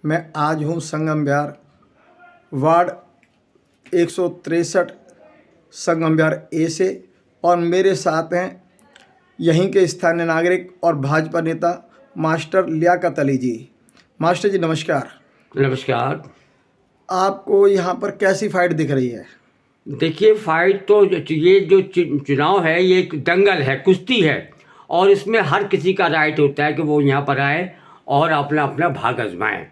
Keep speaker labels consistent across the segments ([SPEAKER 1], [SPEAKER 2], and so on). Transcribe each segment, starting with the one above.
[SPEAKER 1] मैं आज हूँ संगम विहार वार्ड 163 संगम विहार ए से, और मेरे साथ हैं यहीं के स्थानीय नागरिक और भाजपा नेता मास्टर लियाकत अली जी। मास्टर जी नमस्कार।
[SPEAKER 2] नमस्कार।
[SPEAKER 1] आपको यहाँ पर कैसी फाइट दिख रही है?
[SPEAKER 2] देखिए, फाइट तो ये जो चुनाव है ये एक दंगल है, कुश्ती है, और इसमें हर किसी का राइट होता है कि वो यहाँ पर आए और अपना अपना भाग आजमाएं।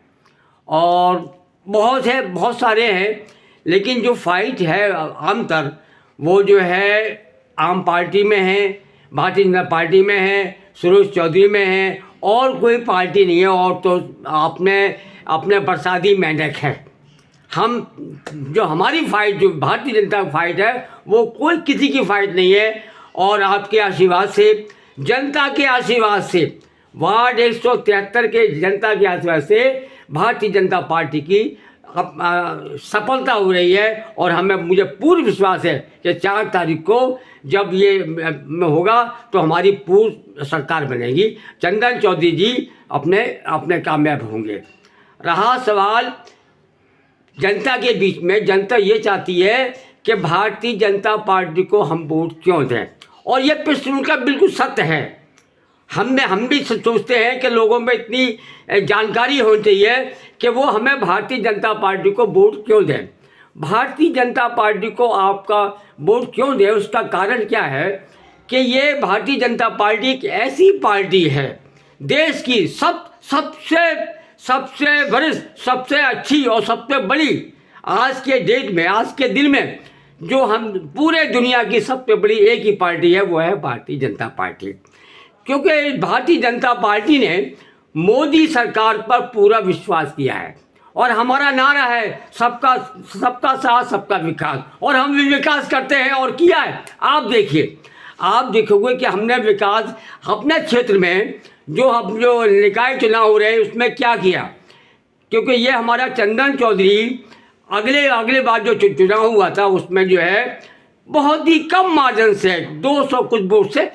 [SPEAKER 2] और बहुत सारे हैं, लेकिन जो फाइट है आमतर वो जो है आम पार्टी में है, भारतीय जनता पार्टी में है, सुरेश चौधरी में है, और कोई पार्टी नहीं है। और तो अपने प्रसादी मेंढक है। हम जो हमारी फाइट, जो भारतीय जनता की फाइट है, वो कोई किसी की फाइट नहीं है। और आपके आशीर्वाद से, जनता के आशीर्वाद से, वार्ड 173 के जनता के आशीर्वाद से भारतीय जनता पार्टी की सफलता हो रही है। और मुझे पूर्ण विश्वास है कि 4 तारीख को जब ये होगा तो हमारी पूर्ण सरकार बनेगी। चंदन चौधरी जी अपने कामयाब होंगे। रहा सवाल जनता के बीच में, जनता ये चाहती है कि भारतीय जनता पार्टी को हम वोट क्यों दें, और ये प्रश्न उनका बिल्कुल सत्य है। हम भी सोचते हैं कि लोगों में इतनी जानकारी होनी चाहिए कि वो हमें भारतीय जनता पार्टी को वोट क्यों दें। भारतीय जनता पार्टी को आपका वोट क्यों दें, उसका कारण क्या है कि ये भारतीय जनता पार्टी एक ऐसी पार्टी है, देश की सबसे वरिष्ठ, सबसे अच्छी और सबसे बड़ी, आज के डेट में, आज के दिन में जो हम पूरे दुनिया की सबसे बड़ी एक ही पार्टी है, वो है भारतीय जनता पार्टी। क्योंकि भारतीय जनता पार्टी ने मोदी सरकार पर पूरा विश्वास किया है, और हमारा नारा है सबका साथ सबका विकास, और हम भी विकास करते हैं और किया है। आप देखोगे कि हमने विकास अपने क्षेत्र में जो निकाय चुनाव हो रहे हैं उसमें क्या किया। क्योंकि ये हमारा चंदन चौधरी अगले बार जो चुनाव हुआ था उसमें जो है बहुत ही कम मार्जिन से 200 कुछ वोट से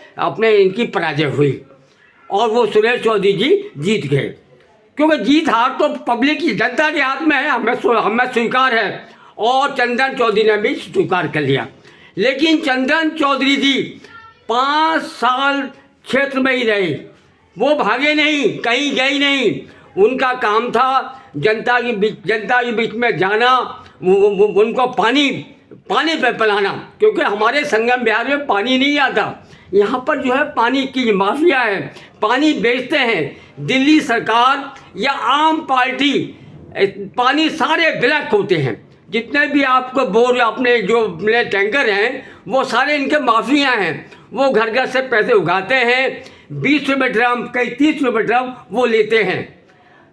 [SPEAKER 2] इनकी पराजय हुई, और वो सुरेश चौधरी जी जीत गए। क्योंकि जीत हार तो पब्लिक की, जनता के हाथ में है, हमें स्वीकार है, और चंदन चौधरी ने भी स्वीकार कर लिया। लेकिन चंदन चौधरी जी 5 साल क्षेत्र में ही रहे, वो भागे नहीं, कहीं गए नहीं। उनका काम था जनता के बीच में जाना, उनको पानी पे पिलाना। क्योंकि हमारे संगम विहार में पानी नहीं आता, यहाँ पर जो है पानी की माफिया है, पानी बेचते हैं। दिल्ली सरकार या आम पार्टी पानी सारे ब्लैक होते हैं। जितने भी आपको बोर अपने जो टैंकर हैं वो सारे इनके माफिया हैं। वो घर से पैसे उगाते हैं, 20 रुपये ड्रम, कई 30 रुपये ड्रम वो लेते हैं।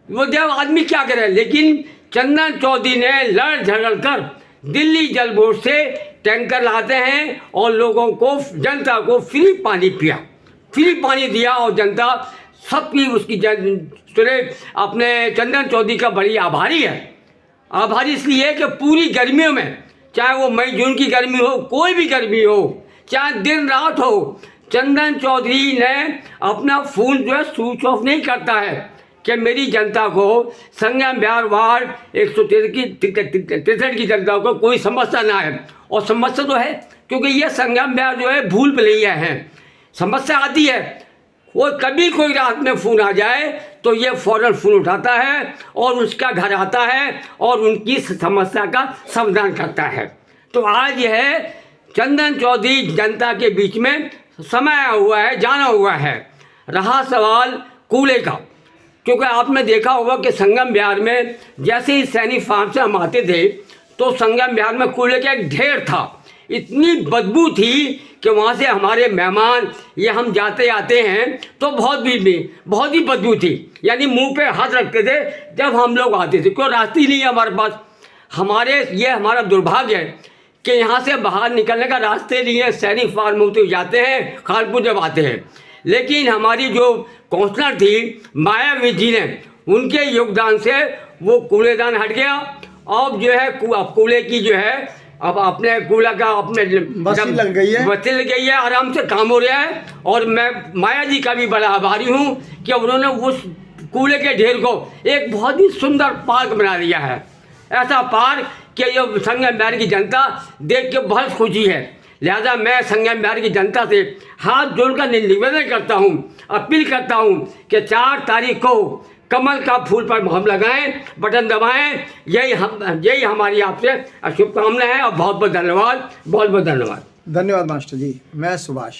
[SPEAKER 2] वो जब आदमी क्या करे। लेकिन चंदन चौधरी ने लड़ झगड़ कर दिल्ली जल बोर्ड से टैंकर लाते हैं और लोगों को, जनता को फ्री पानी दिया, और जनता सबकी उसकी अपने चंदन चौधरी का बड़ी आभारी है। आभारी इसलिए कि पूरी गर्मियों में, चाहे वो मई जून की गर्मी हो, कोई भी गर्मी हो, चाहे दिन रात हो, चंदन चौधरी ने अपना फ़ोन जो है स्विच ऑफ नहीं करता है कि मेरी जनता को, संगम विहार वार्ड 163 की जनता को कोई समस्या ना है। और समस्या तो है, क्योंकि ये संगम विहार जो है भूल भुलैया है, समस्या आती है। वो कभी कोई रात में फ़ोन आ जाए तो ये फ़ौरन फ़ोन उठाता है और उसका घर आता है और उनकी समस्या का समाधान करता है। तो आज यह चंदन चौधरी जनता के बीच में समाया हुआ है, जाना हुआ है। रहा सवाल कूड़े का, क्योंकि आपने देखा होगा कि संगम विहार में जैसे ही सैनिक फार्म से हम आते थे तो संगम विहार में कूड़े का एक ढेर था। इतनी बदबू थी कि वहाँ से हमारे मेहमान, ये हम जाते आते हैं तो बहुत ही बदबू थी। यानी मुंह पे हाथ रखते थे जब हम लोग आते थे, कोई रास्ते नहीं है हमारे पास। ये हमारा दुर्भाग्य है कि यहाँ से बाहर निकलने का रास्ते नहीं है। सैनिक फार्म होते जाते हैं, खालपुर जब आते हैं। लेकिन हमारी जो काउंसलर थी मायावती जी ने, उनके योगदान से वो कूड़ेदान हट गया। अब जो है कूड़े की जो है, अब अपने कूड़ा का
[SPEAKER 1] बस्ती लग गई है,
[SPEAKER 2] आराम से काम हो रहा है। और मैं माया जी का भी बड़ा आभारी हूँ कि उन्होंने उस कूड़े के ढेर को एक बहुत ही सुंदर पार्क बना दिया है। ऐसा पार्क कि ये संगम बिहार की जनता देख के बहुत खुशी है। लिहाजा मैं संगम बिहार की जनता से हाथ जोड़कर निवेदन करता हूँ, अपील करता हूँ कि 4 तारीख को कमल का फूल पर हम लगाएं, बटन दबाएं। यही हमारी आपसे शुभकामनाएं है और बहुत बहुत धन्यवाद, बहुत बहुत धन्यवाद।
[SPEAKER 1] धन्यवाद मास्टर जी। मैं सुभाष।